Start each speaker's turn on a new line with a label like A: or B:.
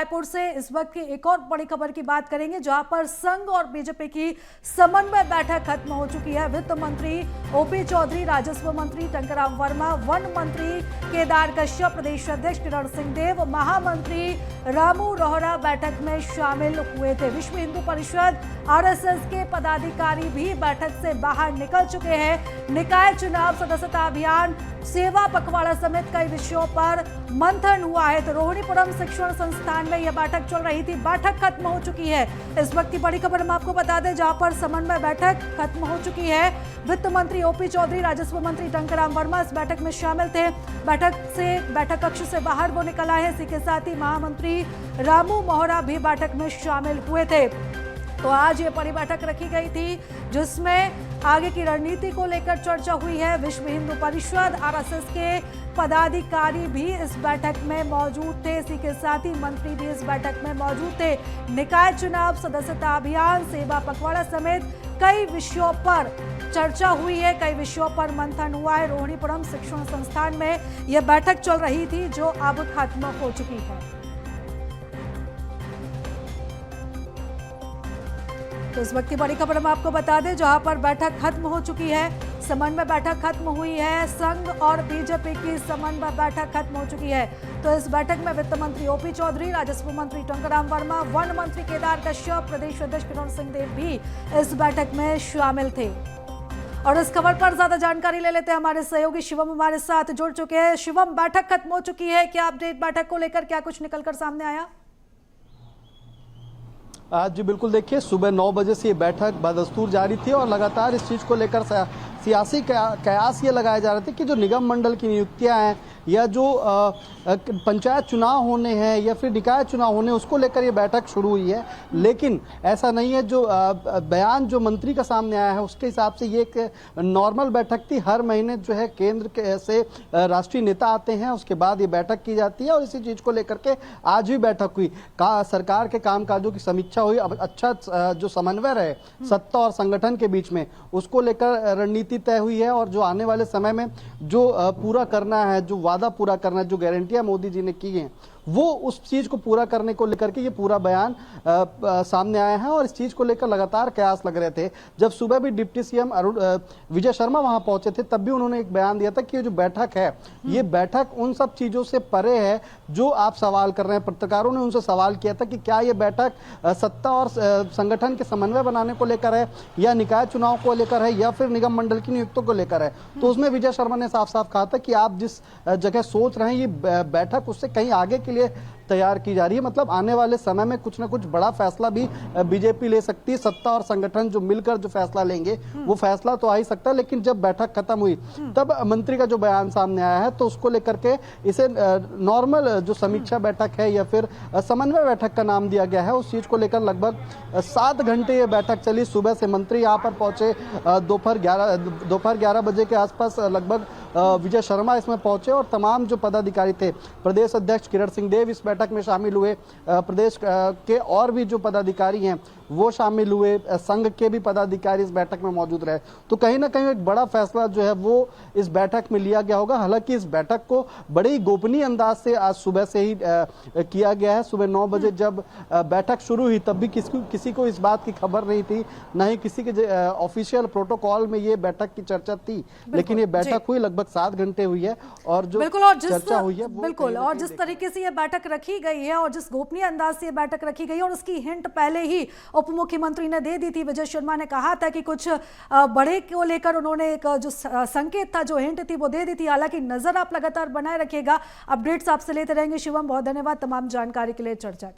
A: रायपुर से इस वक्त की एक और बड़ी खबर की बात करेंगे, जहां पर संघ और बीजेपी की समन्वय बैठक खत्म हो चुकी है। वित्त मंत्री ओपी चौधरी, राजस्व मंत्री टंकराम वर्मा, वन मंत्री केदार कश्यप, प्रदेश अध्यक्ष किरण सिंहदेव, महामंत्री रामू रोहरा बैठक में शामिल हुए थे। विश्व हिंदू परिषद आरएसएस के पदाधिकारी भी बैठक से बाहर निकल चुके हैं। निकाय चुनाव, सदस्यता अभियान, सेवा पखवाड़ा समेत कई विषयों पर मंथन हुआ है। तो रोहिणीपुरम शिक्षण संस्थान में यह बैठक चल रही थी, बैठक खत्म हो चुकी है। इस वक्त की बड़ी खबर हम आपको बता दें, जहां पर समन्वय बैठक खत्म हो चुकी है। वित्त मंत्री ओपी चौधरी, राजस्व मंत्री टंकराम वर्मा इस बैठक में शामिल थे। बैठक कक्ष से बाहर वो निकल आए हैं। इसी के साथ ही महामंत्री रामू मोहरा भी बैठक में शामिल हुए थे। तो आज ये बड़ी बैठक रखी गई थी, जिसमें आगे की रणनीति को लेकर चर्चा हुई है। विश्व हिंदू परिषद आरएसएस के पदाधिकारी भी इस बैठक में मौजूद थे। इसी के साथ ही मंत्री भी इस बैठक में मौजूद थे। निकाय चुनाव, सदस्यता अभियान, सेवा पखवाड़ा समेत कई विषयों पर चर्चा हुई है, कई विषयों पर मंथन हुआ है। रोहिणीपुरम शिक्षण संस्थान में यह बैठक चल रही थी, जो अब खत्म हो चुकी है। तो इस वक्त की बड़ी खबर हम आपको बता दें, जहां पर बैठक खत्म हो चुकी है, समन्वय बैठक खत्म हुई है। संघ और बीजेपी की समन्वय बैठक खत्म हो चुकी है। तो इस बैठक में वित्त मंत्री ओपी चौधरी, राजस्व मंत्री टंकराम वर्मा, वन मंत्री केदार कश्यप, प्रदेश अध्यक्ष किरण सिंहदेव भी इस बैठक में शामिल थे। और इस खबर पर ज्यादा जानकारी ले लेते हैं, हमारे सहयोगी शिवम हमारे साथ जुड़ चुके हैं। शिवम, बैठक खत्म हो चुकी है, क्या अपडेट बैठक को लेकर, क्या कुछ निकलकर सामने आया?
B: जी बिल्कुल, देखिए सुबह 9 बजे से ये बैठक बदस्तूर जारी थी और लगातार इस चीज़ को लेकर सियासी कयास ये लगाए जा रहे थे कि जो निगम मंडल की नियुक्तियां हैं या जो पंचायत चुनाव होने हैं या फिर निकाय चुनाव होने, उसको लेकर ये बैठक शुरू हुई है। लेकिन ऐसा नहीं है। जो बयान जो मंत्री का सामने आया है उसके हिसाब से ये एक नॉर्मल बैठक थी। हर महीने जो है केंद्र से राष्ट्रीय नेता आते हैं, उसके बाद ये बैठक की जाती है और इसी चीज़ को लेकर के आज भी बैठक हुई। सरकार के कामकाजों की समीक्षा हुई। अब अच्छा जो समन्वय रहे सत्ता और संगठन के बीच में, उसको लेकर रणनीति तय हुई है। और जो आने वाले समय में जो पूरा करना है, जो वादा पूरा करना है, जो गारंटियां मोदी जी ने की हैं, वो उस चीज को पूरा करने को लेकर के ये पूरा बयान सामने आया है। और इस चीज को लेकर लगातार कयास लग रहे थे। जब सुबह भी डिप्टी सीएम विजय शर्मा वहां पहुंचे थे, तब भी उन्होंने एक बयान दिया था कि ये जो बैठक है, ये बैठक उन सब चीजों से परे है जो आप सवाल कर रहे हैं। पत्रकारों ने उनसे सवाल किया था कि क्या ये बैठक सत्ता और संगठन के समन्वय बनाने को लेकर है, या निकाय चुनाव को लेकर है, या फिर निगम मंडल की नियुक्तियों को लेकर है। तो उसमें विजय शर्मा ने साफ साफ कहा था कि आप जिस जगह सोच रहे हैं, ये बैठक उससे कहीं आगे के लिए तैयार की जा रही है। मतलब आने वाले समय में कुछ ना कुछ बड़ा फैसला भी बीजेपी ले सकती है। सत्ता और संगठन जो मिलकर जो फैसला लेंगे, वो फैसला तो आ ही सकता है। लेकिन जब बैठक खत्म हुई, तब मंत्री का जो बयान सामने आया है, तो उसको लेकर के इसे नॉर्मल जो समीक्षा बैठक है या फिर समन्वय बैठक का नाम दिया गया है। उस चीज को लेकर लगभग 7 घंटे ये बैठक चली। सुबह से मंत्री यहाँ पर पहुंचे, दोपहर 11 बजे के आसपास लगभग विजय शर्मा इसमें पहुंचे और तमाम जो पदाधिकारी थे, प्रदेश अध्यक्ष किरण सिंहदेव इस बैठक में शामिल हुए। प्रदेश के और भी जो पदाधिकारी हैं वो शामिल हुए। संघ के भी पदाधिकारी इस बैठक में मौजूद रहे। तो कहीं ना कहीं एक बड़ा फैसला जो है वो इस बैठक में लिया गया होगा। हालांकि इस बैठक को बड़े ही गोपनीय अंदाज से आज सुबह से ही किया गया है। सुबह 9 बजे जब बैठक शुरू हुई, तब भी किसी को इस बात की खबर नहीं थी, न ही किसी के ऑफिशियल प्रोटोकॉल में ये बैठक की चर्चा थी। लेकिन ये बैठक हुई, लगभग 7 घंटे हुई है और जो चर्चा हुई है
A: बिल्कुल, और जिस तरीके से ये बैठक रखी गई है और जिस गोपनीय अंदाज से ये बैठक रखी गई है, और उसकी हिंट पहले ही उप मुख्यमंत्री ने दे दी थी। विजय शर्मा ने कहा था कि कुछ बड़े को लेकर उन्होंने एक जो संकेत था, जो हिंट थी, वो दे दी थी। हालांकि नजर आप लगातार बनाए रखिएगा, अपडेट्स आपसे लेते रहेंगे। शिवम, बहुत धन्यवाद तमाम जानकारी के लिए, चर्चा